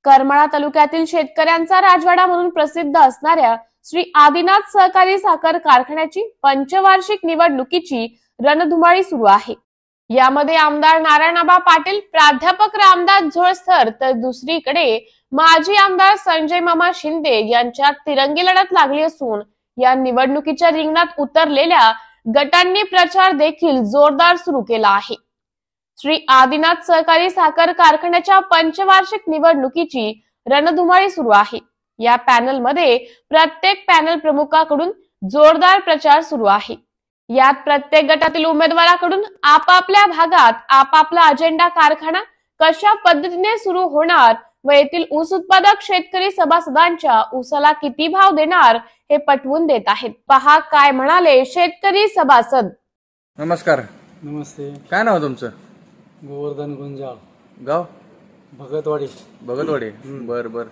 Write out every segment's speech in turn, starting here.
करमाळा तालुक्यातील शेतकऱ्यांचा राजवाडा म्हणून प्रसिद्ध असणाऱ्या श्री आदिनाथ सहकारी साखर कारखान्याची पंचवार्षिक निवडणुकीची रणधुमाळी सुरू आहे। यामध्ये आमदार नारायणआबा पाटील, प्राध्यापक रामदास झोळसर तर दुसरीकडे माजी आमदार संजय मामा शिंदे यांच्यात तिरंगी लढत लागली असून या निवडणुकीच्या रिंगणात उतरलेल्या गटांनी प्रचार देखील जोरदार सुरू केला आहे। श्री आदिनाथ सहकारी साखर कारखान्याच्या पंचवार्षिक निवडणुकीची रणधुमाळी सुरू आहे। या पॅनल मध्ये प्रत्येक पॅनल प्रमुखाकडून जोरदार प्रचार सुरू आहे। यात प्रत्येक गटातील उमेदवाराकडून आपापल्या भागात आपापला अजेंडा, कारखाना कशा पद्धतीने सुरू होणार व येथील ऊस उत्पादक शेतकरी सभासदांच्या ऊसाला किती भाव देणार हे पटवून देत आहेत। पहा काय म्हणाले शेतकरी सभासद। नमस्कार। नमस्ते। काय नाव तुमचं? गोवर्धन गुंजाळ, गाव भगतवाडी। भगतवाडी। बर बर।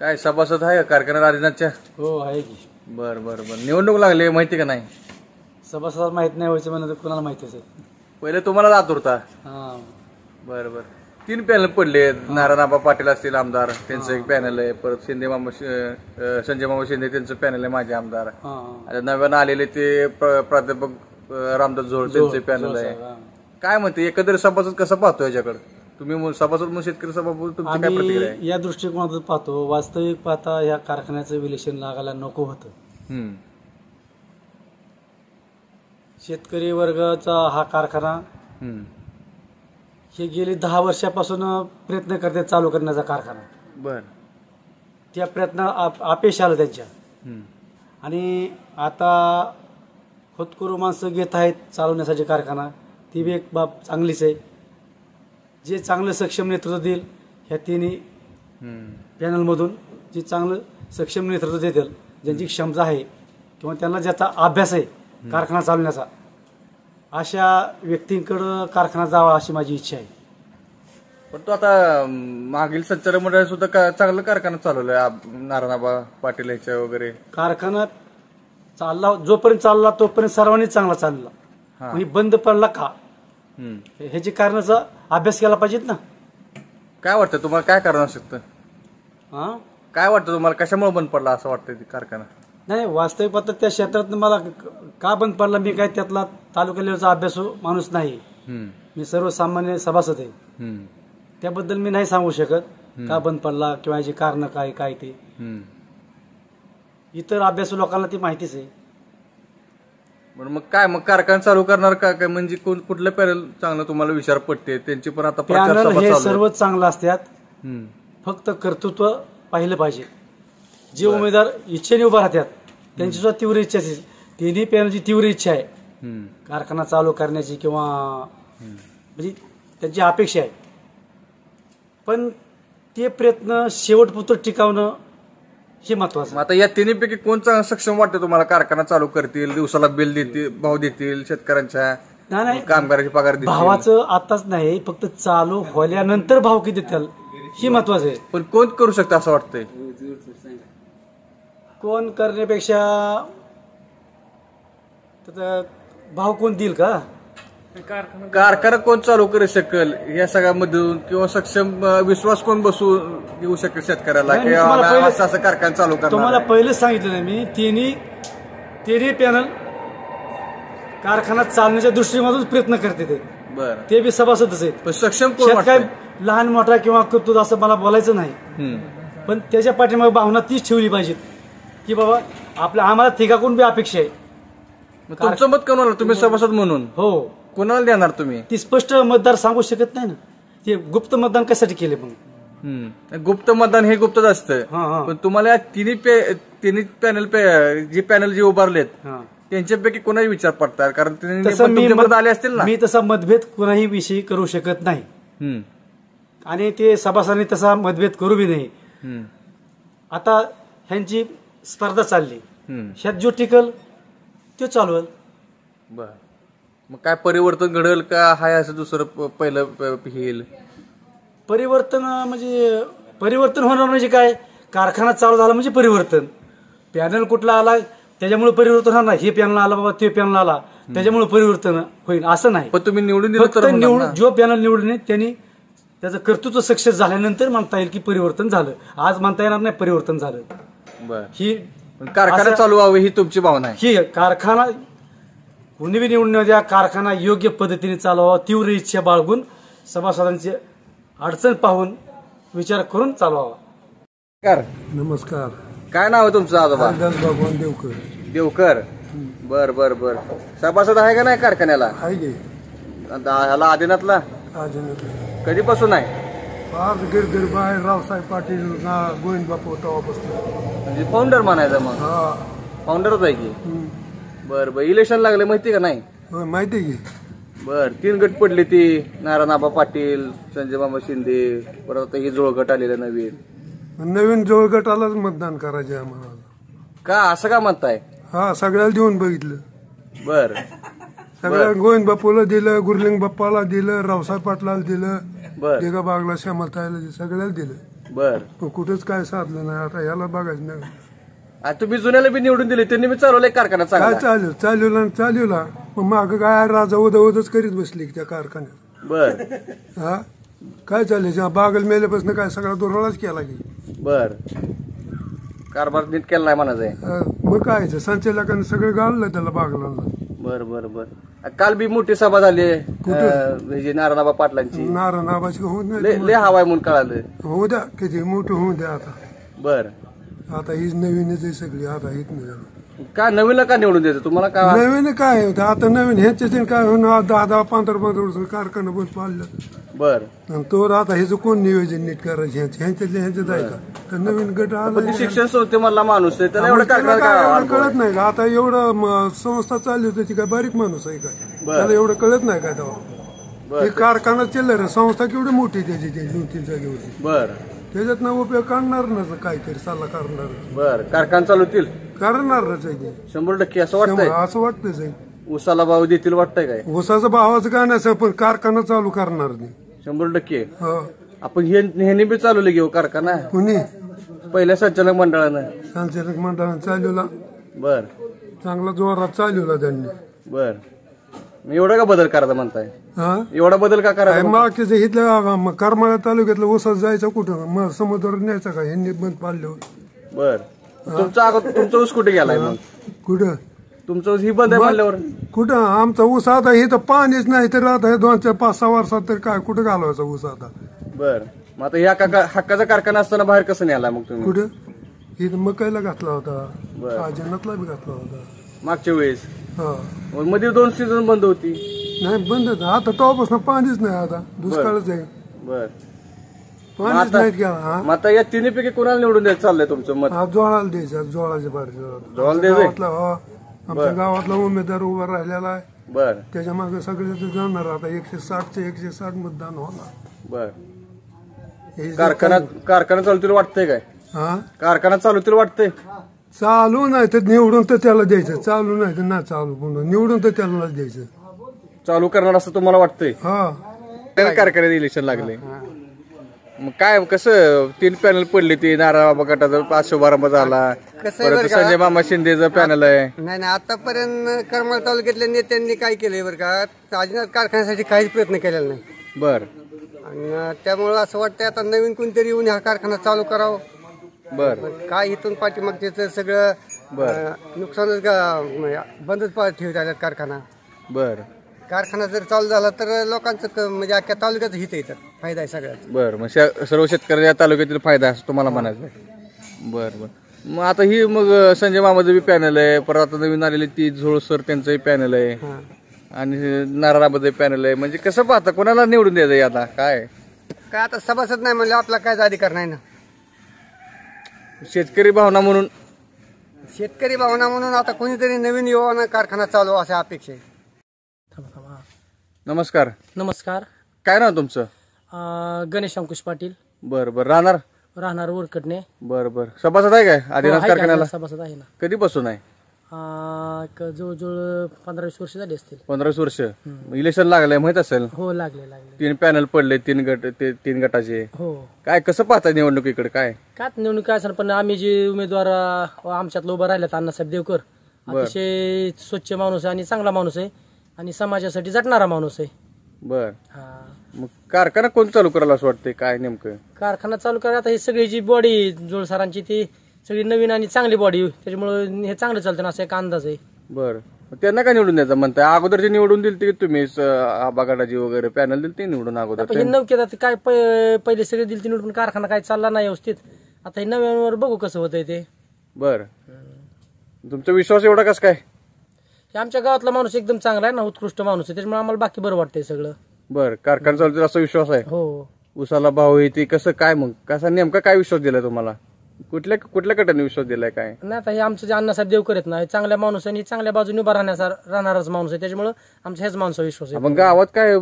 काय सभासद आहे कारखाना आदिनाथच्या? हो आहे की। बर बर बर। निवडणूक लागली, माहिती का नाही? सभासद माहित नाही व्हायचं म्हणलं तर कोणाला माहितीच आहे? पहिले तुम्हाला जात होता। हा बर बर। 3 पॅनल पडले, नारायणआबा पाटील असतील आमदार, त्यांचं एक पॅनल आहे, परत संजय मामा शिंदे त्यांचं पॅनल आहे, माझे आमदार। आता नव्यानं आलेले ते प्राध्यापक रामदास झोळ त्यांचे पॅनल आहे। काय म्हणते एकंदरीत सभासद कसं पाहतो याच्याकडे? तुम्ही सभासद म्हणून शेतकरी सभासद, तुमची काय प्रतिक्रिया आहे? या दृष्टिकोनातून पाहतो, वास्तविक पाहता या कारखान्याचं विलेशन लागायला नको होतं। शेतकरी वर्गाचा हा कारखाना हे गेली 10 वर्षापासून प्रयत्न करते चालू करण्याचा कारखाना। बर। त्या प्रयत्न अपयश आलं त्यांच्या, आणि आता होतकरू माणसं घेत आहेत चालवण्यासाठी कारखाना। ती बी एक बाब चांगलीच आहे। जे चांगलं सक्षम नेतृत्व देईल ह्या तिन्ही पॅनलमधून, जे चांगलं सक्षम नेतृत्व देतील, ज्यांची क्षमता आहे किंवा त्यांना ज्याचा अभ्यास आहे कारखाना चालवण्याचा, अशा व्यक्तींकडे कारखाना जावा अशी माझी इच्छा आहे। पण तो आता मागील संचालक मंडळाने सुद्धा चांगलं कारखाना चालवलाय, नारायणआबा पाटील याच्या वगैरे। कारखाना चालला, जोपर्यंत चालला तोपर्यंत सर्वांनी चांगला चालला, बंद पडला का ह्याची कारणाचा अभ्यास केला पाहिजेत ना। काय वाटतं तुम्हाला, काय कारण असू शकतं? काय वाटतं तुम्हाला, कशामुळे बंद पडला असं वाटतं कारखाना? नाही, वास्तविक पाहता त्या क्षेत्रात मला का बंद पडला, मी काय त्यातला तालुका लेवलचा अभ्यास माणूस नाही। मी सर्वसामान्य सभासद आहे, त्याबद्दल मी नाही सांगू शकत का बंद पडला किंवा याची कारण काय ते। इतर अभ्यासू लोकांना ती माहितीच आहे। मग काय, मग कारखाना चालू करणार काय म्हणजे कुठलं पॅनल चांगलं तुम्हाला विचार पडते? त्यांची पण आता पॅनल हे सर्वच चांगलं असतात, फक्त कर्तृत्व पाहिलं पाहिजे। जे उमेदवार इच्छेने उभा राहतात त्यांची सुद्धा तीव्र इच्छा असते, तिन्ही पॅनलची तीव्र इच्छा आहे कारखाना चालू करण्याची, किंवा म्हणजे त्यांची अपेक्षा आहे, पण ते प्रयत्न शेवटपुरतं टिकावणं हे महत्वाचं। आता या तिन्हीपैकी कोण चांगलं सक्षम वाटतं तुम्हाला? कारखाना चालू करतील, दिवसाला बिल देतील, भाव देतील, शेतकऱ्यांच्या नाही कामगारांची पगार देतील? भावाचं आताच नाही, फक्त चालू व्हायल्यानंतर भाव किती देतील हे महत्वाचं आहे। पण कोण करू शकतं असं वाटतंय? कोण करण्यापेक्षा भाव कोण देईल का? कारखाना कोण चालू करू शकेल या सगळ्यामधून, किंवा सक्षम विश्वास कोण बसू देऊ शकेल शेतकऱ्याला की असं कारखाना चालू करणार? तुम्हाला पहिलेच सांगितलं ना मी, तिन्ही पॅनल कारखाना चालण्याच्या दृष्टीमधून प्रयत्न करते ते बी सभासदच आहेत। पण सक्षम कोण? काय लहान मोठा किंवा कर्तृत्व असं मला बोलायचं नाही, पण त्याच्या पाठीमागे भावना तीच ठेवली पाहिजे की बाबा आम्हाला तिघाकडून बी अपेक्षा आहे। तुमचं मत कोणाला, तुम्ही सभासद म्हणून हो कोणाला देणार तुम्ही? ती स्पष्ट मतदार सांगू शकत नाही ना, ते गुप्त मतदान कशासाठी केले? मग गुप्त मतदान हे गुप्तच असतं, पण तुम्हाला तिन्ही पॅनल जे पॅनल जे उभारलेत त्यांच्यापैकी कोणाही विचार पडतात, कारण आले असतील ना। मी तसा मतभेद कोणाही विषयी करू शकत नाही, आणि ते सभासदांनी तसा मतभेद करू बी नाही। आता ह्यांची स्पर्धा चालली, ह्यात जो टिकल तो चालवल। बर, मग काय परिवर्तन घडेल का हाय असं दुसरं पहिलं येईल? परिवर्तन म्हणजे परिवर्तन होणार म्हणजे काय, कारखाना चालू झाला म्हणजे परिवर्तन। पॅनल कुठला आला त्याच्यामुळे परिवर्तन होणार नाही, हे पॅनल आला बाबा ते पॅनल आला त्याच्यामुळे परिवर्तन होईल असं नाही। पण तुम्ही निवडून दिलं तर जो पॅनल निवडून त्यांनी त्याचं कर्तृत्व सक्सेस झाल्यानंतर म्हणता येईल की परिवर्तन झालं. आज म्हणता येणार नाही परिवर्तन झालं. बर ही पण कारखाना चालू व्हावे ही तुमची भावना आहे. ही कारखाना कुणी बी निवडून द्या, कारखाना योग्य पद्धतीने चालवावा, तीव्र इच्छा बाळगून सभासदांची अडचण पाहून विचार करून चालवावा. कार नमस्कार. काय नाव आहे तुमचं आजोबा? हरदास भगवान देवकर. देवकर. बर बर बर. सभासद आहे का नाही कारखान्याला? आहे गे ह्याला आदिनाथला अजून कधीपासून आहे? फार गिरगिर बाहेर रावसाहेब पाटील गोविंद बापू तेव्हापासून. म्हणजे फाउंडर म्हणायचं मग. हा. फाउंडरच आहे की. बर बर. इलेक्शन लागले माहिती का नाही? होय, माहिती आहे की. बर 3 गट पडले ती नारायणआबा पाटील, संजय मामा शिंदे, परत आता ही जोळ गट आलेलं नवीन. नवीन जोळ गटालाच मतदान करायचे आम्हाला. का असं का म्हणताय? हा, सगळ्याला देऊन बघितलं. बर सगळ्या गोविंद बापूला दिलं, गुरलिंग बाप्पाला दिलं, रावसाहेब पाटलाला दिलं, बर दिगा बागला श्यामलताईला दिलं, सगळ्याला दिलं. बर. पण कुठंच काय साधलं नाही. आता याला बघायचं नाही. आता तुम्ही जुन्याला बी निवडून दिले, त्यांनी बी चालवलंय कारखाना काय चांगला. चालवला पण माग काय राजा उदवदच करीत बसली त्या कारखान्यात. बर हा, काय चालले बागल मेल्यापासून काय सगळा दोरळाच केला की. बर. कारभार नीट केला नाही म्हणायचंय. मग काय संचालकांनी सगळं घाललं त्याला बागला. बर बर बर. काल बी मोठी सभा झाली नारायणआबा पाटलांची. नारायण आबाची होऊ लय हवाय म्हणून कळालं. होऊ द्या, किती मोठं होऊ द्या. आता बर. आता हीच नवीनच आहे सगळी. आता हीच नाही का नवीनला का निवडून द्यायचं तुम्हाला? का नवीन काय होतं आता नवीन ह्याच्या काय होणार. 10-10, 15-15 वर्ष कारखाना बंद पाडलं. बर. आणि तो आता ह्याचं कोण नियोजन नीट करायचं ह्यांच्यात आहे का? तर नवीन गट आला. शिक्षण संस्थे मधला माणूस आहे त्याला एवढं त्याला कारखाना काय का एवढं कळत नाही का? आता एवढं संस्था चालली होती काय बारीक माणूस आहे काय? त्याला एवढं कळत नाही का तेव्हा? हे कारखाना चिल्लर संस्था केवढी मोठी त्याची 2-3 जागेवरची. बर. त्याच्यात ना उपयोग करणार ना काहीतरी सल्ला करणार. बर. कारखाना चालवतील करणारच आहे ते. 100% असं वाटतंय. असं वाटतंच आहे. उसाला भाव देतील वाटतंय काय? ऊसाचं भावाचं काय नसेल पण कारखाना चालू करणार नाही. 100%. हो. आपण ह्याने बी चालवले घेऊ कारखाना कुणी पहिल्या संचालक मंडळानं. संचालक मंडळानं चालवला. बर. चांगला जोरात चालवला त्यांनी. बर. एवढा का बदल करायचा म्हणताय? हा, एवढा बदल का करायचा? मागच्या इथल्या करमाळ्या तालुक्यातलं ऊसात जायचं कुठं? समुद्रावर न्यायचं का? ह्यांनी बंद पाडलं. बर. तुमचा ऊस कुठे गेलाय मग? कुठं तुमचं ऊस ही बंद आहे म्हणल्यावर? कुठं आमचा ऊस आता हे तर पाणीच नाही तर आता हे 2-4-5-6 वर्षात तर काय कुठं घालवायचा ऊस आता? बर. मग आता ह्या हक्काचा कारखाना असताना बाहेर कसं न्याला मग तुम्ही? कुठं इथं मकाईला घातला होता. बरं. अजनातला बी घातला होता. मागच्या वेळेस हा, मग मध्ये 2 सीझन बंद होती. नाही बंद आता तेव्हापासून पाणीच नाही. आता दुष्काळच आहे. बर. पाणीच नाहीत का? हा, मग आता या तिन्हीपैकी कोणाला निवडून द्यायचं चाललंय तुमचं मत? हा, जोळाला द्यायचा. जोळाच्या बाहेर जोळाला द्यायचंय? आमच्या गावातला उमेदवार उभा राहिलेला आहे. बर त्याच्या मागे सगळे जाणार. आता 160 मतदान होणार. बर. हे जे कारखाना चालतील वाटतंय काय? हा, कारखाना चालवतील वाटतंय? चालू नाही तर निवडून तर त्याला द्यायचं. चालू नाही तर नाही चालू. पुन्हा निवडून तर त्याला द्यायचं. चालू करणार असं तुम्हाला वाटतंय? हा, कारखान्यात इलेक्शन लागले मग काय कसं 3 पॅनल पडले ती नारायणबाबा गटाचा 5 शुभारंभ झाला. परत संजय मामा शिंदेचं पॅनल आहे. नाही नाही आतापर्यंत करमाळ तालुक्यातल्या नेत्यांनी काय केलंय बरं का? अजिनाथ कारखान्यासाठी काहीच प्रयत्न केलेला नाही. बर. आणि त्यामुळं असं वाटतंय आता नवीन कोणतरी येऊन हा कारखाना चालू करावं. बर. काय इथून पाठीमागचे सगळं नुकसानच बंदच ठेवत आल्यात कारखाना. बर. कारखाना जर चालू झाला तर लोकांचं म्हणजे अख्ख्या तालुक्याचं हित येतात. फायदा आहे सगळ्यात. बर. मग सर्व शेतकऱ्या तालुक्यातील फायदा असं तुम्हाला म्हणायचं. बर बर. मग आता ही मग संजय मामाचं बी पॅनल आहे. परत आता नवीन आलेले ती झोळ सर त्यांचंही पॅनल आहे. आणि नारायणाबाद पॅनल आहे. म्हणजे कसं पाहता कोणाला निवडून द्यायचं आता? काय आता सभासद नाही म्हणलं आपला कायच अधिकार नाही ना. शेतकरी भावना म्हणून शेतकरी भावना म्हणून आता कोणीतरी नवीन युवाना कारखाना चालू अशा अपेक्षा आहे. नमस्कार. नमस्कार. काय नाव तुमचं? गणेश अंकुश पाटील. बर बर. राहणार वरकडणे. बर बर. सभासद आहे काय आदिनाथ कारखान्याला? सभासद आहे ना. कधीपासून आहे? जवळजवळ 15-20 वर्ष झाली असतील. 15 वर्ष. इलेक्शन लागलंय माहित असेल? हो, लागले. 3 पॅनल पडले. 3 गटाचे. हो. काय कसं पाहता निवडणुकीकडे? काय निवडणूक काय असेल पण आम्ही जे उमेदवार आमच्यातलं उभं राहिलेत अण्णासाहेब देवकर अतिशय स्वच्छ माणूस आहे आणि चांगला माणूस आहे आणि समाजासाठी झटणारा माणूस आहे. बर. मग कारखाना कोण चालू करायला असं वाटतंय, काय नेमकं? कारखाना चालू करा आता, ही सगळी जी बॉडी जोळ सरांची ती सगळी नवीन आणि चांगली बॉडी, त्याच्यामुळे हे चांगलं चालतं ना, असा एक अंदाज आहे. बरं, त्यांना काय निवडून द्यायचं म्हणताय? अगोदरची निवडून दिली की तुम्हीच आबा गटाची वगैरे पॅनल दिली ते निवडून अगोदर? हे नवके आता काय पहिले सगळे दिली ती निवडून, कारखाना काय चालला नाही व्यवस्थित. आता हे नव्यावर बघू कसं होतंय ते. बर, तुमचा विश्वास एवढा कस काय? हे आमच्या गावातला माणूस एकदम चांगला आहे ना, उत्कृष्ट माणूस आहे, त्याच्यामुळे आम्हाला बाकी बरं वाटतंय सगळं. बर, कारखाना चालतो असा विश्वास आहे? हो. उसाला भाव येते कसं काय, मग कसा नेमका काय विश्वास दिलाय तुम्हाला? कुठल्या गटाने विश्वास दिलाय काय? नाही आता हे आमचं जे अण्णासाहेब देवकर आहेत ना, हे चांगल्या माणूस आहे आणि चांगल्या बाजूने उभा राहणारच माणूस आहे, त्याच्यामुळे आमच्या ह्याच माणसावर विश्वास आहे. मग गावात काय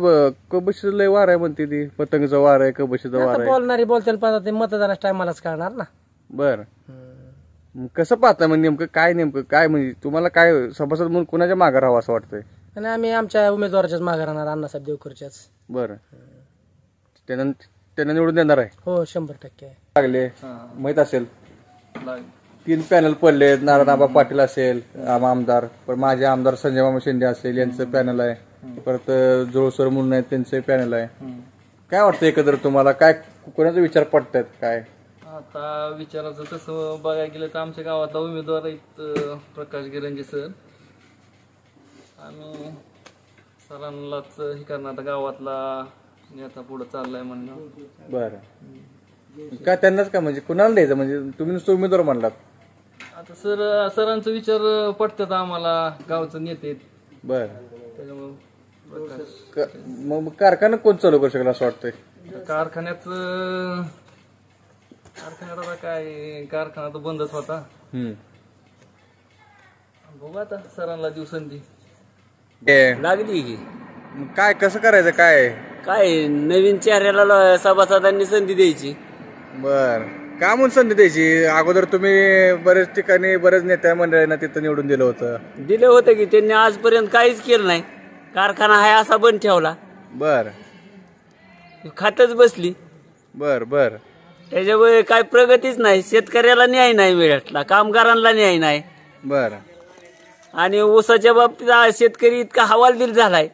कबशीचं लय वार आहे म्हणते ती, पतंगचं वार आहे, कबशीचं वार आहे. बोलणारी बोलते, पण ते मतदानाच्या टायमालाच कळणार ना. बर, कसं पाहता मग नेमकं काय म्हणजे तुम्हाला काय सभासद म्हणून कुणाच्या मागे राहावं असं वाटतंय? आणि आम्ही आमच्या उमेदवाराच्याच मागे राहणार, अण्णासाहेब देवकरच्याच. बर, त्यांना निवडून देणार आहे? हो, 100% लागले माहित असेल, 3 पॅनल पडले, नारायणआबा पाटील असेल आमदार, पण माझे आमदार संजय मामा शिंदे असेल यांचं पॅनल आहे, परत जोळसर म्हणून आहेत त्यांचं पॅनल आहे. काय वाटतं एकंदर तुम्हाला, काय कोणाचे विचार पडतात काय? आता विचाराचं तसं बघायला गेलं तर आमच्या गावातला उमेदवार आहेत प्रकाश गिरंजे सर. आम्ही सरांनाच हे करणार, आता गावातला नेता पुढे चाललाय म्हणणं. बरं, काय त्यांनाच का म्हणजे कुणाला द्यायचं, म्हणजे तुम्ही नुसतं उमेदवार म्हणलात? आता सरांचा विचार पडतात आम्हाला, गावचं नेते. बर, त्याच्यामुळे मग कारखाना कोण चालू करू शकेल असं वाटतंय? कारखान्यात आता काय, कारखाना तर बंदच होता. बघू आता सरांना देऊ संधी. लागली की काय कसं करायचं, काय नवीन चेहऱ्याला सभासदांनी संधी द्यायची. बर, का म्हणून संधी द्यायची? अगोदर तुम्ही बरेच ठिकाणी बरेच नेत्या मंडळींना तिथं निवडून दिलं होतं की त्यांनी आजपर्यंत काहीच केलं नाही. कारखाना हाय असा बंद ठेवला. बर, खातच बसली. बर बर, त्याच्यामुळे काय प्रगतीच नाही. शेतकऱ्याला न्याय नाही मिळाला, कामगारांना न्याय नाही. बर, आणि ऊसाच्या बाबतीत शेतकरी इतका हवालदिल झालाय.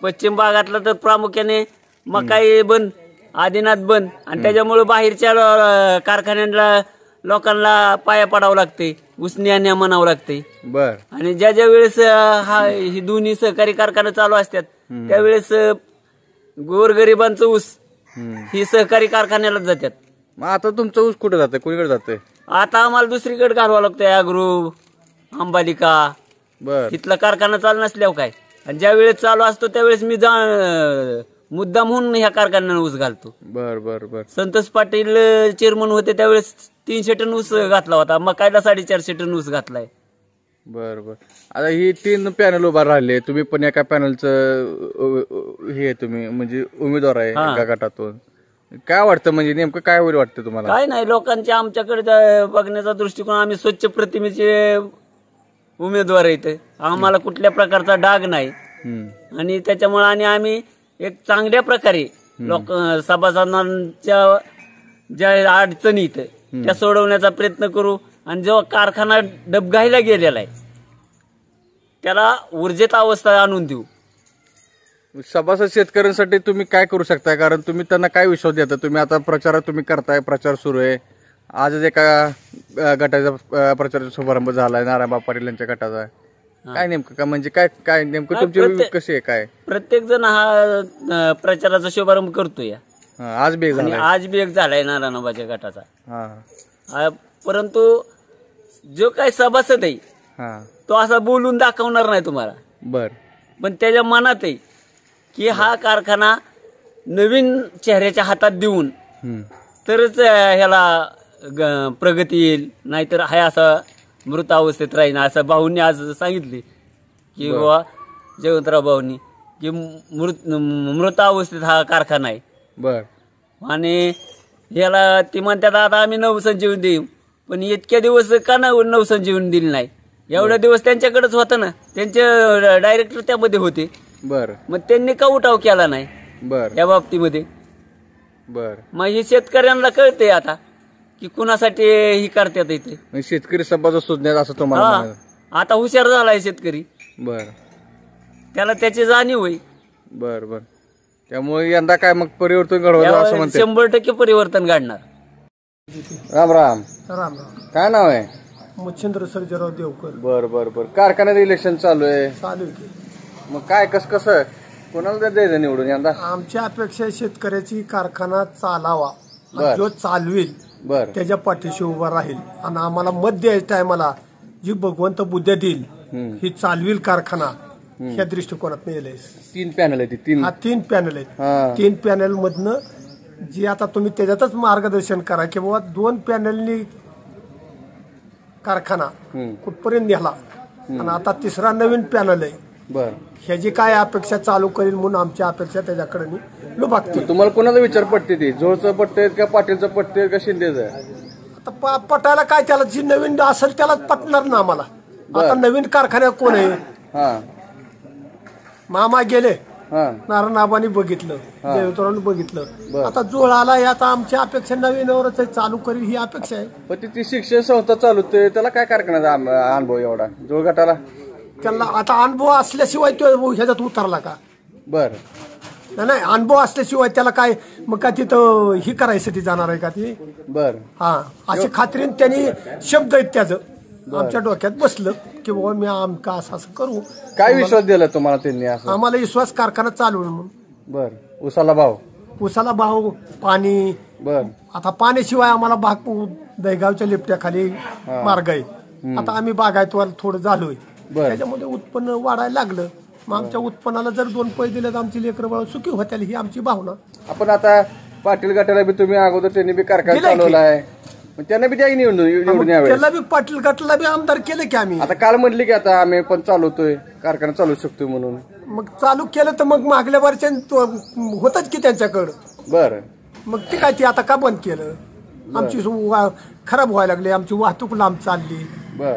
पश्चिम भागातला तर प्रामुख्याने मकाई बंद, आदिनाथ बंद, आणि त्याच्यामुळे बाहेरच्या कारखान्यांना लोकांना पाया पडावं लागते, उसन्या म्हणावं लागते. बर, आणि ज्या वेळेस ही दोन्ही सहकारी कारखाने चालू असतात त्यावेळेस गोरगरिबांचं ऊस ही सहकारी कारखान्यालाच जातात. मग आता तुमचं ऊस कुठे जातंय, कुणीकडे जातंय? आता आम्हाला दुसरीकडे घालवावं लागतंय, अग्रो, अंबालिका. बर, तिथला कारखाना चालू नसल्यावर काय, आणि ज्या वेळेस चालू असतो त्यावेळेस मी मुद्दाम म्हणून ह्या कारखान्याला ऊस घालतो. बर बर बर, संतोष पाटील चेअरमन होते त्यावेळेस 300 टन ऊस घातला होता, मकायला 450 टन ऊस घातलाय. बर बर, आता ही 3 पॅनल उभा राहिले, तुम्ही पण एका पॅनलचं हे तुम्ही म्हणजे उमेदवार आहे एका गटातून. काय वाटतं म्हणजे नेमकं काय होईल वाटतं तुम्हाला? काय नाही, लोकांच्या आमच्याकडे बघण्याचा दृष्टिकोन, आम्ही स्वच्छ प्रतिमेचे उमेदवार आहेत, आम्हाला कुठल्या प्रकारचा डाग नाही. आणि त्याच्यामुळे आणि आम्ही एक चांगल्या प्रकारे सभासदांच्या ज्या अडचणी आहेत त्या सोडवण्याचा प्रयत्न करू. आणि जेव्हा कारखाना डबघाईला गेलेला आहे त्याला ऊर्जित अवस्था आणून देऊ. सभासद शेतकऱ्यांसाठी तुम्ही काय करू शकता, कारण तुम्ही त्यांना काय विश्वास देता? तुम्ही आता प्रचार तुम्ही करताय, प्रचार सुरू आहे. आजच एका गटाचा प्रचाराचा शुभारंभ झालाय, नारायणबाब पाटील यांच्या गटाचा. काय नेमकं का म्हणजे काय नेमकं तुमची कशी आहे, काय? प्रत्येक जण हा प्रचाराचा शुभारंभ करतोय. आज बी एक झालाय नारायणबाच्या गटाचा. परंतु जो काही सभासद आहे तो असा बोलून दाखवणार नाही तुम्हाला. बर, पण त्याच्या मनात आहे की हा कारखाना नवीन चेहऱ्याच्या हातात देऊन तरच ह्याला प्रगती येईल, नाहीतर हाय असा मृत अवस्थेत राहील, असं भाऊंनी आज सांगितले की बाबा जयवंतराव भाऊंनी की मृत अवस्थेत हा कारखाना आहे. बर, आणि ह्याला ते म्हणतात आता आम्ही नवसंजीवनी देऊ, पण इतक्या दिवस का नवसंजीवनी दिली नाही? एवढ्या दिवस त्यांच्याकडेच होतं ना, त्यांचे डायरेक्टर त्यामध्ये होते. बर, मग त्यांनी का उठाव केला नाही बर या बाबतीमध्ये? बर, मग हे शेतकऱ्यांना कळते आता की कुणासाठी ही करतात इथे. शेतकरी सभासद सुज्ञात असं तुम्हाला आता हुशार झालाय शेतकरी. बर, त्याला त्याची जाणीव होईल. बर बर, त्यामुळे यंदा काय मग परिवर्तन घडवायचं असं म्हणते. 100% परिवर्तन घडणार. राम राम. राम राम. काय नाव आहे? मच्छिंद्र सर्जेराव देवकर. बर बर बर. कारखान्यात इलेक्शन चालू आहे. चालू की मग काय कसं कोणाला द्यायचं निवडून यंदा? आमची अपेक्षा शेतकऱ्याची कारखाना चालावा, बर. जो चालवेल बर त्याच्या पाठीशी उभा राहील आणि आम्हाला मत द्यायचं टायमाला जी भगवंत बुद्ध्या देईल ही चालवेल कारखाना ह्या दृष्टिकोनात येईल. 3 पॅनल आहे. 3 पॅनल आहेत. हा. 3 पॅनल मधनं जी आता तुम्ही त्याच्यातच मार्गदर्शन करा की बाबा 2 पॅनलनी कारखाना कुठपर्यंत नेला आणि आता 3रा नवीन पॅनल आहे. बर. ह्याची काय अपेक्षा चालू करेल म्हणून आमची अपेक्षा त्याच्याकडे लुबागते. तुम्हाला कोणाचा विचार पडते ती? जोळचं पटतंय का पाटीलचं पटतंय का शिंदेचं? आता पटायला काय त्याला जी नवीन असेल त्यालाच पटणार ना आम्हाला. आता नवीन कारखान्यात कोण आहे? हा. मामा गेले, हा. नारायणआबांनी बघितलं, देवतरांनी बघितलं. आता जोळ आला आता आमची अपेक्षा नवीनवरच आहे, चालू करेल ही अपेक्षा आहे. पण ती शिक्षण संस्था चालवते त्याला काय कारखान्याचा अनुभव एवढा? जोळ गटाला त्यांना आता अनुभव असल्याशिवाय तो ह्याच्यात उतरला का? बर. नाही अनुभव असल्याशिवाय त्याला काय मग का तिथं ही करायसाठी जाणार आहे का ती? बर. हा अशी खात्रीन त्यांनी शब्द आहेत त्याचं आमच्या डोक्यात बसलं की बाबा मी आमका असं असं करू. काय विश्वास दिला तुम्हाला त्यांनी? आम्हाला विश्वास कारखाना चालू म्हणून. बर. उसाला भाव? उसाला भाव, पाणी. बर. आता पाण्याशिवाय आम्हाला दहीगावच्या लिफ्ट्याखाली मार्ग आहे. आता आम्ही बागायतवार थोडं झालोय, त्याच्यामध्ये उत्पन्न वाढायला लागलं. मग आमच्या उत्पन्नाला जर 2 पैसे दिले तर आमची लेकरं बाळ सुखी होत्याल ही आमची भावना. आपण आता पाटील गटाला बी तुम्ही अगोदर त्यांनी बी कारखाना चालवला आहे, त्यांना बी त्या निवडून यावे. त्याला बी पाटील गटाला बी आमदार केलं की आम्ही. आता काल म्हणले की आता आम्ही पण चालवतोय कारखाना चालू शकतोय म्हणून. मग चालू केलं तर मग मागल्या वर्षी होतच की त्यांच्याकडं. बर. मग ते काय ते आता का बंद केलं? आमची खराब व्हायला लागली, आमची वाहतूक लांब चालली,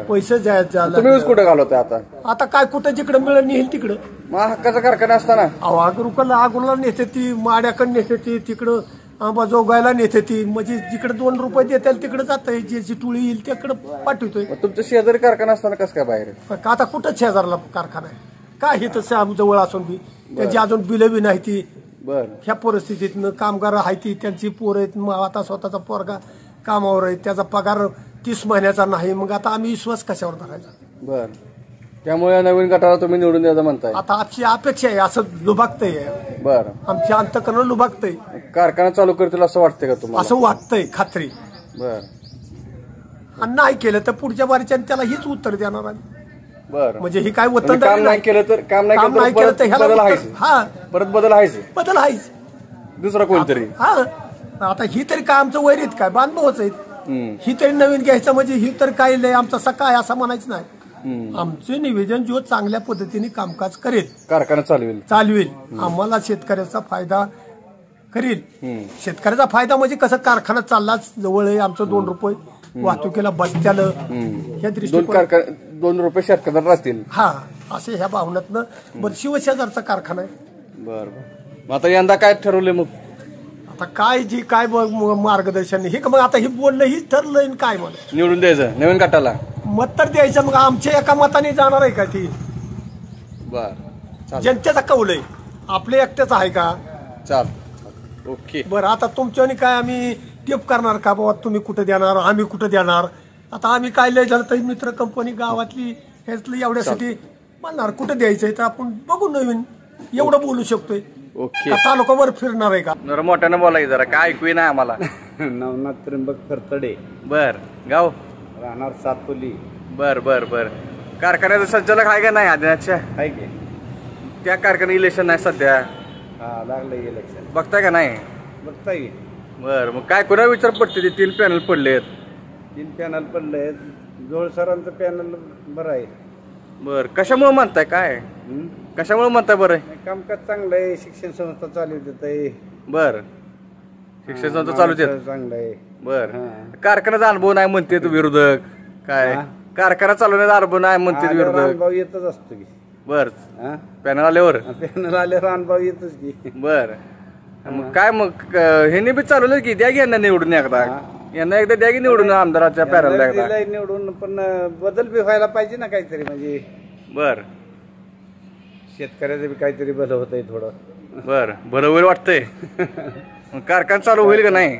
पैसे जायचं. तुम्ही कुठं घालवताय आता? आता काय कुठं जिकडे मिळेल नेईल तिकडं. मग हक्काचा कारखाना असताना आगुला नेते ती, माड्याकडे नेते ती, तिकडं आंबाजोगायला नेते ती. म्हणजे जिकडे 2 रुपये देतील तिकडे जात आहे, ज्याची टोळी येईल तिकडे पाठवतोय. तुमच्या शेजारी कारखाना असताना कसं काय बाहेर? आता कुठं शेजारला कारखाना आहे काय? हे तसं जवळ असून बी त्याची अजून बिलं बी नाही ती. बर. ह्या परिस्थितीतनं कामगार आहे ती, त्यांची पोरं आहेत. आता स्वतःचा पोरगा कामावर आहे, त्याचा पगार 30 महिन्याचा नाही. मग आता आम्ही विश्वास कशावर धरायचा? बर. त्यामुळे नवीन गटाला तुम्ही निवडून द्यायचं म्हणताय? आता आजची अपेक्षा आहे, असं लुबागतंय. बर. आमची अंतकरण लुबागतंय. कारखाना चालू करतील असं वाटतंय का तुम्हाला? असं वाटतंय खात्री. बर. आणि नाही केलं तर पुढच्या बारीच्या त्याला हीच उत्तर देणार आम्ही. बर. म्हणजे ही काय वतन काम नाही केलं तर परत बदल आहेच दुसरा कोणतरी. हा आता ही तरी काय आमचं वैरीत काय बांधवच आहेत. ही तरी नवीन घ्यायचं म्हणजे ही तर काय लय आमचा सका आहे असं म्हणायचं नाही. आमचे निवेदन जो चांगल्या पद्धतीने कामकाज करेल, कारखाना चालवेल, आम्हाला शेतकऱ्याचा फायदा करेल. शेतकऱ्याचा फायदा म्हणजे कसं कारखाना चाललाच जवळ आहे, आमचं 2 रुपये वाहतुकीला बसत्यालं ह्या दृष्टीकोन 2 रुपये शेतकऱ्याला राहतील. हा असे ह्या भावनातनं. बरं शिवशेजारचा कारखाना आहे. बरं. आता यंदा काय ठरवले मग? आता काय जी काय मार्गदर्शन हे मग आता हे बोलणं हीच ठरलंय काय मला निवडून द्यायचं नवीन गटाला मत तर द्यायचं. मग आमच्या एका मताने जाणार आहे का ती? बर. जनतेचा कौल आहे, आपल्या एकट्याचा आहे का? चाल. ओके. बरं. आता तुमच्याने काय आम्ही टेप करणार का बाबा तुम्ही कुठं देणार आम्ही कुठं देणार? आता आम्ही काय लय झालं तर मित्र कंपनी गावातली ह्यातलं एवढ्यासाठी म्हणणार कुठं द्यायचंय तर आपण बघू नवीन एवढं बोलू शकतोय. ओके. तालुकावर फिरणार आहे का? जरा मोठ्यानं बोलायचं जरा काय ऐकू ना आम्हाला. नवनाथ त्र्यंबक फरतडे. बर. गाव राहणार सातोली. बर बर बर. कारखान्याचा संचालक आहे का नाही आदिनाथच्या? आहे की त्या कारखान्यात इलेक्शन नाही सध्या? हा लागलंय इलेक्शन. बघताय का नाही? बघताय. बर. मग काय कोणा विचार पडते ते 3 पॅनल पडलेत? 3 पॅनल पडले. जोळ सरांचं पॅनल बरं आहे. बर. कशामुळे म्हणताय काय? कशामुळे म्हणताय? बरं कामकाज चांगलं आहे, शिक्षण संस्था चालू देत. बर. शिक्षण संस्था चालू देत चांगलं आहे. बर. कारखान्याचा अनुभव नाही म्हणते विरोधक काय? कारखाना चालवण्याचा अनुभव नाही म्हणते विरोधक. अनुभव येतच असतो की. बर. पॅनल आल्यावर अनुभव येतच की. बर. मग काय मग ह्यांनी बी चालवलं की द्या की यांना निवडून एकदा द्या की निवडून आमदाराच्या पॅनलला एकदा निवडून. पण बदल बी व्हायला पाहिजे ना काहीतरी म्हणजे. बर. शेतकऱ्याचं बी काहीतरी बदल होत आहे थोडं. बर बरं होईल वाटतंय. मग कारखाना चालू होईल का नाही?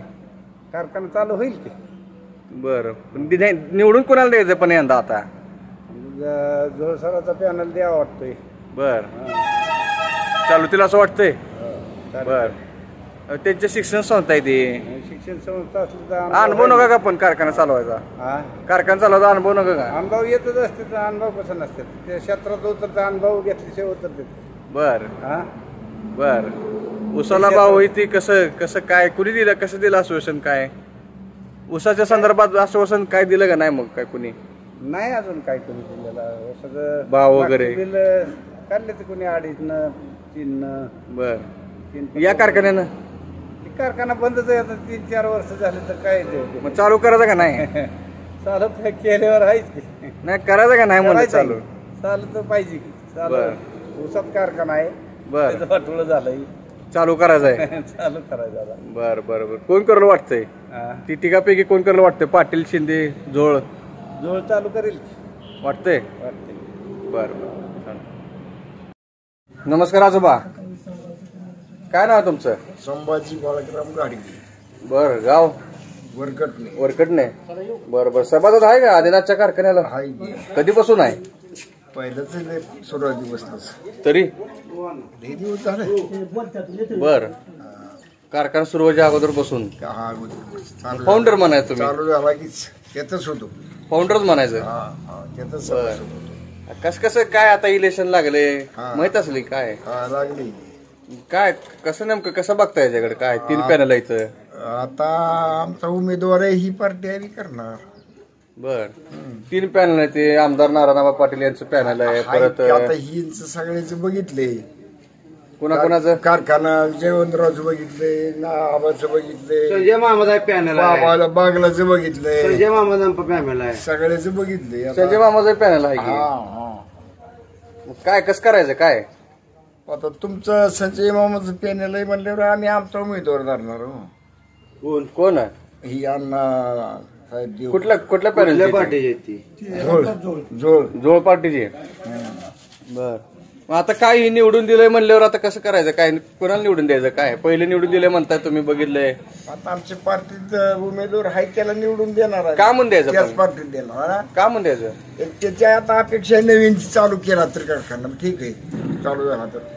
कारखाना चालू होईल की. बरं पण निवडून कोणाला द्यायचं पण यंदा आता? जोळसराचा पॅनल द्यावा वाटतोय. बर चालू तिला असं वाटतंय. बर त्यांच्या शिक्षण संस्था आहे ती. शिक्षण संस्था असली तर अनुभव नका का पण कारखाना चालवायचा? कारखाना चालवायचा अनुभव नका का? अनुभव येतच असते तर अनुभव कसं नसते ते क्षेत्रात उतरतं अनुभव घेतल्याशिवाय उतरते. बर बर उसाला भाव ती कसं कसं काय कुणी दिलं कसं दिलं आश्वासन काय? उसाच्या संदर्भात आश्वासन काय दिलं का नाही मग काय कुणी? नाही अजून काय कोणी दिलेला सगळं भाव वगैरे बिल काढले तर कोणी 2.5 3. बर या कारखान्यानं कारखाना बंदच आहे आता 3-4 वर्ष झाले तर काय मग चालू करायचं का नाही? चालू केल्यावर आहेच की. नाही करायचं का नाही म्हणलं चालू? चालू तर पाहिजे की. चालू उसात कारखाना आहे. बर वाटोळं झालंय. चालू करायचं आहे. चालू करायचं. बर बर बर कोण करलं वाटतंय? ती तिघापैकी कोण करलं वाटतंय? पाटील शिंदे जोळ चालू करेल वाटतंय. बर बर नमस्कार आजोबा. काय नाव तुमचं? संभाजी बाळाराम गाडी. बर गाव वरकटणे. बर बर सभासद आहे का आदिनाथच्या कारखान्याला? कधीपासून आहे? पहिलंच सुरुवातीपासून तरी दिवस झाले. बर कारखाना सुरू व्हायच्या अगोदर बसून फाउंडर म्हणायचं तुम्ही? चालू झाला की त्यातच होतो. फाउंडरच म्हणायचं. कसं काय आता इलेक्शन लागले माहित असली काय लागली काय कसं नेमकं कसं बघताय याच्याकडे काय 3 पॅनल आहेत? आता आमचा उमेदवार आहे ही पार्टी आम्ही करणार. बर 3 पॅनल आहे ते आमदार नारायणबा पाटील यांचं पॅनल आहे. परत आता ही सगळ्याच बघितले. कोणाकोणाचं? कारखाना जयवंतरावचं बघितलंय, आबाचं बघितलंय, संजय मामाचा पॅनल आहे, बागलाचं बघितलंय, संजय मामाचा पॅनल आहे, सगळ्याच बघितलंय. संजय मामाचं पॅनल आहे की काय कसं करायचं काय? आता तुमचं संजय मामाचं पॅनल आहे म्हणल्यावर आम्ही आमचा उमेदवार धरणार. कोण ही अण्णा साहेब. कुठल्या पॅनल पार्टीची? जोळ पार्टीची. बर मग आता काय ही निवडून दिलंय म्हणल्यावर आता कसं करायचं काय? कोणाला निवडून द्यायचं काय? पहिले निवडून दिले म्हणताय तुम्ही बघितलंय. आता आमच्या पार्टीत उमेदवार आहे त्याला निवडून देणार आहे. का म्हणून द्यायचं? त्याच पार्टीत देणार. का म्हणून द्यायचं? त्याच्या आता अपेक्षा नवीन चालू केला तर कारखाना ठीक आहे. चालू झाला तर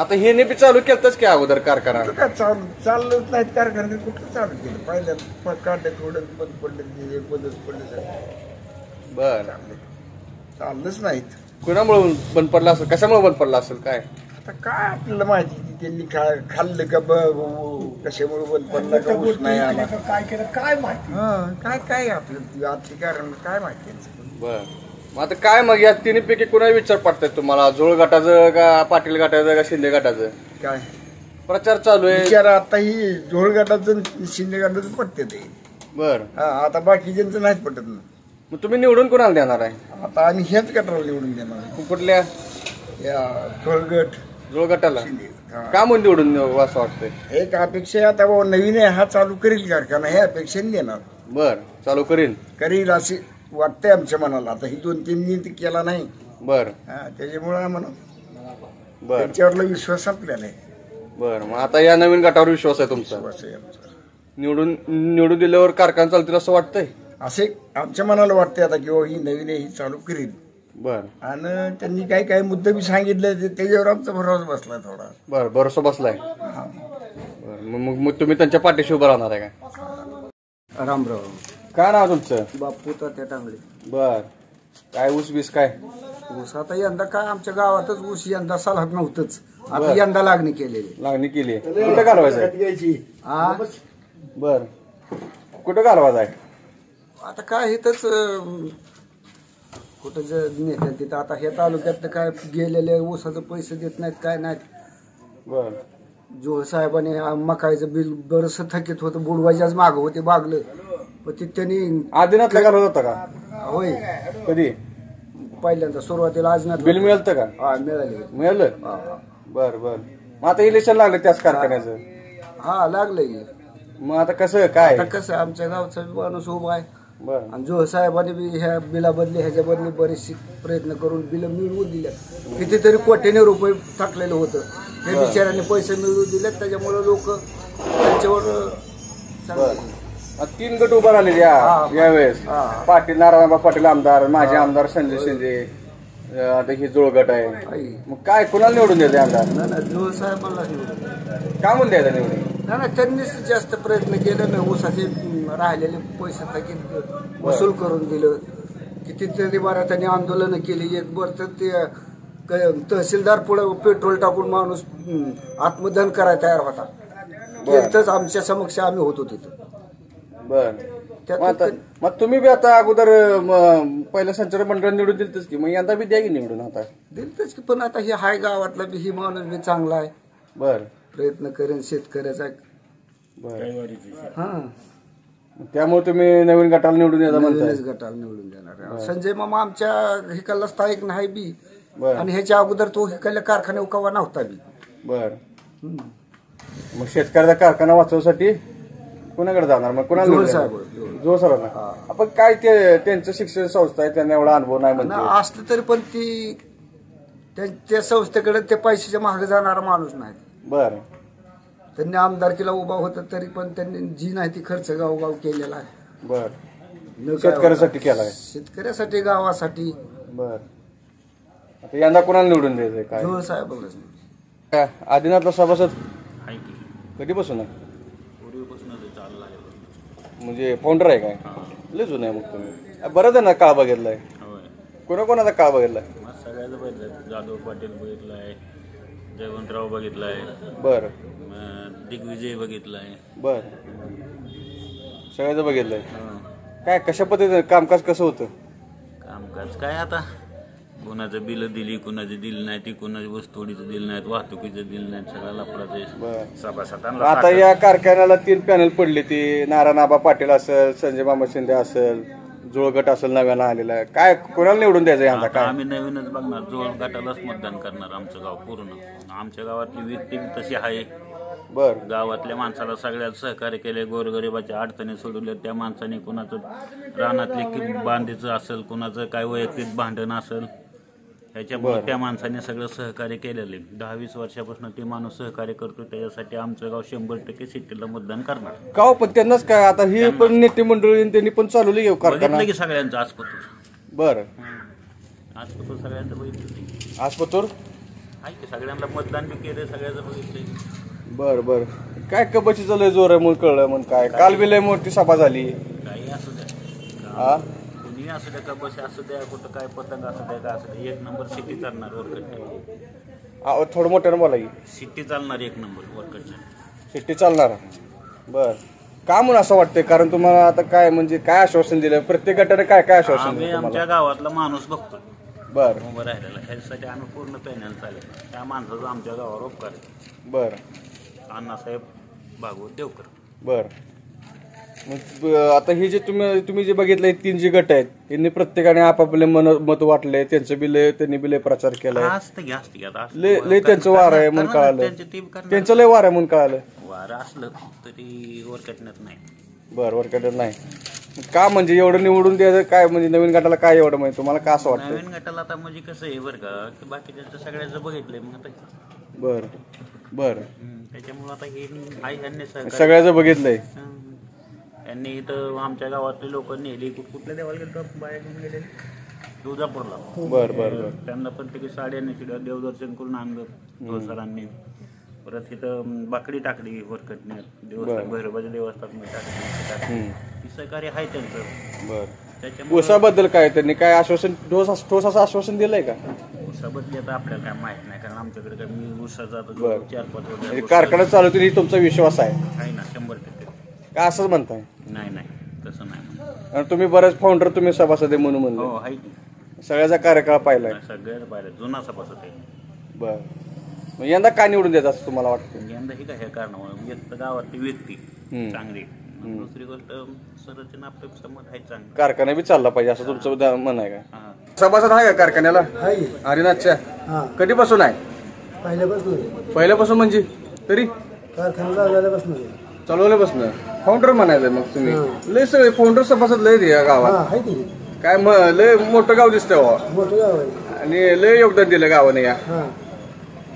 आता हे नेहमी चालू केलंच की अगोदर कारखाना? काय चाललंच नाहीत कारखाना. कुठं चालू केलं? पहिल्या काढले थोडं बंद पडले बंदच पडले. बर चाललंच नाहीत. कुणामुळे बंद पडला असेल? कशामुळे बंद पडला असेल काय? आता काय आपल्याला माहिती त्यांनी खाल्लं का कशामुळे बंद पडलं का ऊस नाही आला काय केलं काय माहिती. काय आपलं आजची कारण काय माहिती. बर मग आता काय मग या तिन्हीपैकी कुणाला विचार पडतात तुम्हाला? जोळ गटाचं का पाटील गटाचं का शिंदे गटाचं? काय प्रचार चालू आहे? विचार आता ही जोळ गटाचं शिंदे गटाचं पटते ते. बर आता बाकीच्यांचं नाहीच पटत ना. मग तुम्ही निवडून कोणाला देणार आहे? आता आम्ही हेच गटाला निवडून देणार. कुठल्या? या जोळ गटाला. का म्हणून निवडून असं वाटतंय? एक अपेक्षा आता नवीन आहे हा चालू करील कारखाना हे अपेक्षेने देणार. बर चालू करील असे वाटतंय आमच्या मनाला. आता ही 2-3 केला नाही. बर त्याच्यामुळे आम्हाला बर त्याच्यावरला विश्वास संपलेला आहे. बर मग आता या नवीन गटावर विश्वास आहे तुमचा? निवडून दिल्यावर कारखाना चालतील असं वाटतंय? असे आमच्या मनाला वाटतंय आता की ही नवीन आहे ही चालू करील. बर आणि त्यांनी काही मुद्दे बी सांगितले त्याच्यावर आमचा भरोसा बसलाय थोडा. बर भरोसा बसलाय. मग तुम्ही त्यांच्या पाठीशी उभं राहणार आहे का? रामराव. काय नाव तुमचं? बापू तात्या टांगळे. बर काय ऊस बीस काय? ऊस आता यंदा काय आमच्या गावातच ऊस यंदा सलग नव्हतंच. आता यंदा लागणी केली. कुठं घालवायचं? बर कुठं घालवायचं आहे? आता काय इथंच कुठं नेत्या तिथं. आता हे तालुक्यात काय गेलेले ऊसाचं पैसे देत नाहीत काय नाहीत. बर जोळ साहेबांनी मकाईचं बिल बरंच थकीत होतं. बुडवायच्याच मागं होते बागलं. पण ते त्यांनी आदिनाथला घालवत होता का? होय कधी? पहिल्यांदा सुरुवातीला आदिनाथ बिल मिळतं का? हा मिळालं. बर बर मग आता इलेक्शन लागलं त्याच कारखान्याचं? हा लागलंय. मग आता कसं काय? कसं आमच्या गावचा माणूस उभा आहे. बर आणि जोळ साहेबांनी बी ह्या बिलाबदली ह्याच्या बदली बरेचसे प्रयत्न करून बिल मिळवून दिल्या. कितीतरी कोट्याने रुपये टाकलेलं होतं हे बिचाऱ्यांनी पैसे मिळवून दिले, त्याच्यामुळे लोक त्यांच्यावर चांगले. 3 गट उभा राहिले यावेळेस. पाटील, नारायणबा पाटील आमदार, माजी आमदार संजय शिंदे, आता ही जुळ गट आहे. मग काय कुणाला निवडून द्यायचे आमदार? नाही जुळ साहेबांना निवडून. काय म्हणून द्यायचं निवडून? नाही त्यांनीच जास्त प्रयत्न केले ना. ऊसाचे राहिलेले पैसे थकीत वसूल करून दिलं. कितीतरी बारा त्यांनी आंदोलनं केली. एक बर तर ते तहसीलदार पुढे पेट्रोल टाकून माणूस आत्मदहन करायला तयार होता. तिथंच आमच्या समक्ष आम्ही होतो तिथं. बर, मग तुम्ही बी आता अगोदर पहिलं संचालक मंडळ निवडून दिलतच की, मग यंदा बी द्या की निवडून. आता दिलतच की, पण आता हे हाय गावातला बी ही माणूस बी चांगला आहे. बर, प्रयत्न करेन शेतकऱ्याचा. हा, त्यामुळे तुम्ही नवीन गटाला निवडून द्यायचा म्हणताय? नवीनच गटाला निवडून देणार. संजय मामा आमच्या हिकडला स्थायिक नाही बी, आणि ह्याच्या अगोदर तो हिकडल्या कारखान्या उकावा नव्हता बी. बर, मग शेतकऱ्याचा कारखाना वाचवण्यासाठी कुणाकडे जाणार? मग कुणाला? जोर सरांना. आपण काय ते त्यांचं शिक्षण संस्था आहे, त्यांना एवढा अनुभव नाही म्हणते. असलं तरी पण ती त्या संस्थेकडे ते पैशाच्या मागे जाणारा माणूस नाही. बर, त्यांनी आमदारकीला उभा होता तरी पण त्यांनी जी नाही ती खर्च गावगाव केलेला आहे. बर, शेतकऱ्यासाठी केलाय? शेतकऱ्यासाठी, गावासाठी. बर, आता यंदा कुणाला निवडून द्यायचंय? काय जोळ साहेबांनाच. आदिनाथला सभासद कधीपासून आहे? म्हणजे फाउंडर आहे काय? लय जुनं आहे मग तुम्ही. बरंच आहे ना काळ बघितलाय. कोणाकोणाचा काळ बघितलाय? सगळ्याचं बघितलंय. जाधव पाटील बघितलाय, जयवंतराव बघितलाय. बर, दिग्विजय बघितलाय. बर, सगळ्याचं बघितलंय. काय कशा पद्धतीने कामकाज कसं होतं? कामकाज काय आता, कोणाचं बिल दिली, कोणाची दिली नाही ती, कोणाची वस्तुडीचं दिलं नाहीत, वाहतुकीचं दिलं नाही, सगळा लफडाचं. सभासदांना आता या कारखान्याला 3 पॅनल पडले. ती नारायणबा पाटील असेल, संजय मामा शिंदे असेल, जुळगट असेल नव्यानं आलेला. काय कोणाला निवडून द्यायचं यंदा? काय आम्ही नवीनच बघणार, जुळ गटालाच मतदान करणार. आमचं गाव पूर्ण, आमच्या गावातली व्यक्ती तशी आहे. बर, गावातल्या माणसाला सगळ्यात सहकार्य केले, गोरगरिबाच्या अडचणी सोडवल्या त्या माणसाने. कुणाचं रानातले बांधीचं असेल, कुणाचं काय वैयक्तिक भांडण असेल, त्याच्यामुळे त्या माणसाने सगळं सहकार्य केलेलं आहे. 10-20 वर्षापासून ते माणूस सहकार्य करतो. त्याच्यासाठी आमचं गाव 100% सिटीला मतदान करणार. गाव पण त्यांनाच काय, आता ही पण नेते मंडळी त्यांनी पण चालवली घेऊ कारखाना की सगळ्यांचं आजपतूर. बर, आजपतूर सगळ्यांचं बघितलं. आजपतूर आहे की सगळ्यांना मतदान बी केलं, सगळ्याचं बघितलंय. बर बर, काय कबशीचं लय जोर आहे म्हणून कळलं. मग काय काल बी लय मोठी सभा झाली. काही असू द्या, कुणी असू द्या, कबशी असू द्या, कुठं काय पतंग असू द्या, काय असू द्या, 1 नंबर सिटी चालणार वरकट. थोडं मोठ्यानं बोला की. सिटी चालणार 1 नंबर वरकट. सिटी चालणार. बर, का म्हणून असं वाटतंय? कारण तुम्हाला आता काय म्हणजे काय आश्वासन दिलं प्रत्येक गटाने? काय काय आश्वासन आम्ही दिलं? आमच्या गावातला माणूस बघतो. बर, उभं राहिलेला, ह्याच्यासाठी आम्ही पूर्ण पॅनल चालेल. त्या माणसाचा आमच्या गावावर उपकार आहे. बर, अण्णासाहेब भागवत देवकर. बर, मग आता हे जे तुम्ही जे बघितलं 3 जे गट आहेत, यांनी प्रत्येकाने आपापले मत वाटले. त्यांचं बिल त्यांनी बिल प्रचार केलाय. लय त्यांचं वार आहे म्हणून कळालं. त्यांचं लय वार आहे म्हणून कळालं. वार असलं तरी वरकटण्यात नाही. बर, वरकटण्यात नाही. का म्हणजे एवढं निवडून द्यायचं काय? म्हणजे नवीन गटाला काय एवढं माहिती तुम्हाला? का असं वाटतं नवीन गटाला? आता म्हणजे कसं आहे बरं का, की बाकीच्या सगळ्याचं बघितलंय. मग आता बर बर, त्याच्यामुळे आता हे सगळ्याचं बघितलंय. यांनी इथं आमच्या गावातले लोक नेली. कुठल्या देवाला गेलो बाया घेऊन गेले? तुळजापूरला. बर बर बर, त्यांना पण तिथे साड्या नेसल्या, देवदर्शन करून आणलं सरांनी. परत इथं बाकडी टाकली वरकटण्यात, देवस्थान भैरवाच्या देवस्थानात टाकली. सहकार्य आहे त्यांचं. बर, ऊसाबद्दल काय त्यांनी काय आश्वासन, ठोस असं आश्वासन दिलंय का? ऊसाबद्दल आता आपल्याला काय माहित नाही, कारण आमच्याकडे काय मी ऊसाचा 4-5 कारखाना चालू तरी तुमचा विश्वास आहे ना 100%? का असंच म्हणताय? नाही नाही, तसं नाही. आणि तुम्ही बरेच फाउंडर, तुम्ही सभासद आहे म्हणून म्हणलं. हो, आहे की. सगळ्याचा कार्यकाळ पाहिलाय? सगळ्याचा पाहिला, जुना सभासद आहे. बर, मग यंदा काय निवडून द्यायचं असं तुम्हाला वाटतं? यंदा ही काय कारणामुळे एक तर गावातली व्यक्ती चांगली, दुसरी गोष्ट संरचना आपल्या समोर आहे चांगली. कारखाना बी चालला पाहिजे असं तुमचं म्हण आहे का? सभासद आहे का कारखान्याला? हरिनाथच्या कधीपासून आहे? पहिल्यापासून म्हणजे तरी चालवल्यापासून फाउंडर म्हणायचं. मग तुम्ही लय सगळे फाउंडर सभासद लय या गावात. काय लय मोठं गाव दिसतंय आणि लय योगदान दिलं गावाने या.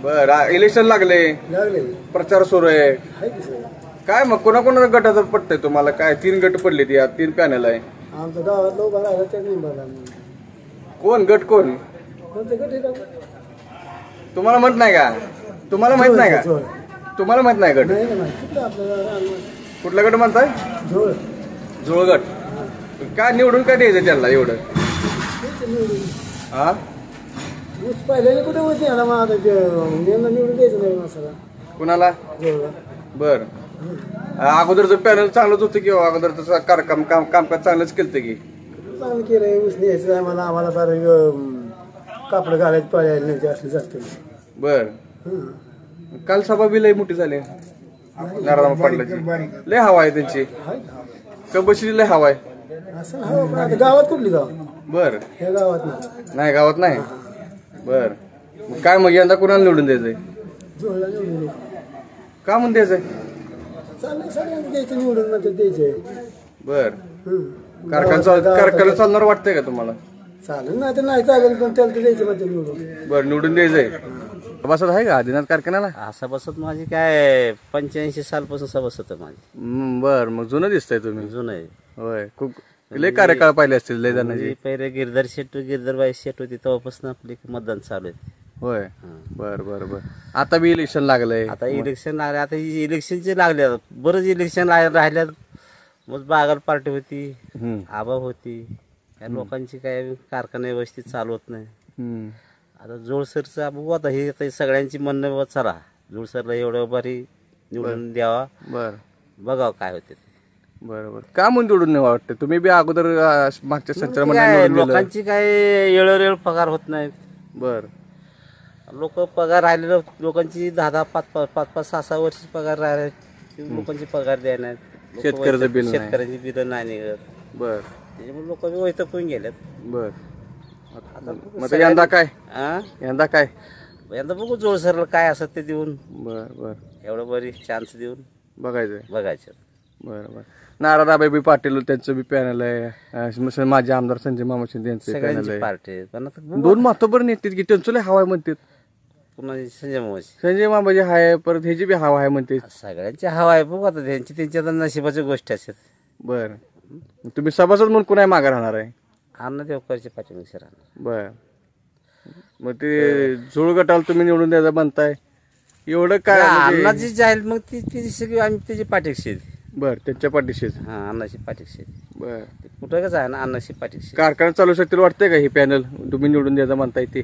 बर इलेक्शन लागले प्रचार सुरू आहे काय मग कोणाकोणाचा गटाचं पडतंय तुम्हाला काय 3 गट पडले या 3 पॅनल आहे आमच्या गावातलं उभा राहिला त्यांनी बघा कोण गट कोण कोणते गट आहे का? तुम्हाला माहित नाही का तुम्हाला माहित नाही का तुम्हाला माहित नाही गट नाही ना माहिती. कुठलं आपल्याला कुठला गट म्हणताय जोड जुळ गट काय निवडून काय द्यायचं त्यांना एवढं हा ऊस पाहिलेले कुठे होते आता मग आता यांना निवडून द्यायचं नाही माणसाला कुणाला जोडला बर अगोदरचं पॅनल चांगलंच होतं की अगोदरचं कामकाज चांगलंच केलं की चांगलं केलंय ऊस न्यायचं आम्हाला फार कापड घालायची पाळायला नाही असले जास्त बर काल सभा बी लय मोठी झाली नारायण पाटलाची लय हवा आहे त्यांची कबशी लय हवा आहे असं हवं पण आता गावात कुठली गाव बर या गावात नाही गावात नाही बर काय मग यंदा कोणाला निवडून द्यायचंय जोडला निवडून का म्हणून द्यायचंय चाललंय सगळ्यांचं द्यायचं निवडून नंतर द्यायचंय बर कारखाना चालणार वाटतंय का तुम्हाला चालेल नाही तर नाही चालेल पण त्याला तर द्यायचं म्हणते निवडून बर निवडून द्यायचंय सभासद आहे का आदिनाथ कारखान्याला सभासद माझी काय 85 सालपासून सभासद आहे माझी. बर मग जुनं दिसतंय तुम्ही जुनं आहे. होय खूप लय कार्यकाळ पाहिले असतील लय जणांची पहिले गिरधरबाई शेट होती तेव्हापासून आपले मतदान चालू आहे. होय बर बर बर आता बी इलेक्शन लागलंय आता इलेक्शन लागले आता इलेक्शनचे लागले बरंच इलेक्शन राहिल्यात मग बागल पार्टी होती आबा होती या लोकांची काय कारखाने व्यवस्थित चालवत नाही. आता जोळसरचा बघू आता हे सगळ्यांची म्हणणं चला जोळसरला एवढं भारी निवडून द्यावा बर बघावं काय होते बरोबर का म्हणून निवडून नाही वाटतं तुम्ही बी अगोदर मागच्या संचार लोकांची काय वेळोवेळ पगार होत नाहीत. बर लोक पगार राहिलेलं लोकांची 10-10, 5-5, 6-6 वर्ष पगार राहिले लोकांची पगार द्याय नाहीत. शेतकऱ्याचं बिल शेतकऱ्यांची बिल नाही निघत बर त्याच्यामुळे लोक वैतकून गेल्यात. बर मग यंदा काय यंदा काय यंदा बघू जोळसरला काय असत ते देऊन बर बर एवढं बरी चान्स देऊन बघायचं बर बर नारायणबाई बी पाटील त्यांचं बी पॅनल आहे माझे आमदार संजय मामा शिंदे यांचे पॅनल आहे पार्टी पण आता 2 महत्वपूर्ण नेते की त्यांचं लय हवा आहे म्हणतात पुन्हा संजय मामाजी हाय परत ह्याची बी हवा आहे म्हणते सगळ्यांची हवा आहे बघू आता त्यांच्या आता नशिबाच्या गोष्टी असतात. बर तुम्ही सभासद म्हणून कुणाही मागे राहणार आहे अण्णा देवकरचे पाठीमागे राहणार. बर मग ते जुळ गटाला तुम्ही निवडून द्यायचं म्हणताय एवढं काय अण्णाची जाहीर मग ती सगळी आम्ही त्याची पाठीशी बर त्यांच्या पाठीशीच हा अण्णाची पाठीशी बर कुठं कसं आहे ना अण्णाची पाठीशी कारखाना चालू शकतील वाटतंय का हे पॅनल तुम्ही निवडून द्यायचं म्हणताय ते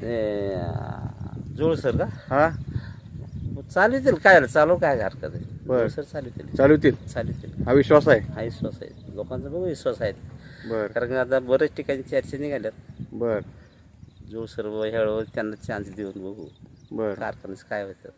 जोळसर का हा चालवतील काय चालू काय हरकत आहे जोळसर चालवतील हा विश्वास आहे हा विश्वास आहे लोकांचा बघू विश्वास आहे. बर कारण आता बऱ्याच ठिकाणी चर्चा निघाल्यात बर जोळसर ह्यावेळेस त्यांना चान्स देऊन बघू बर कारखान्याचं काय होतं.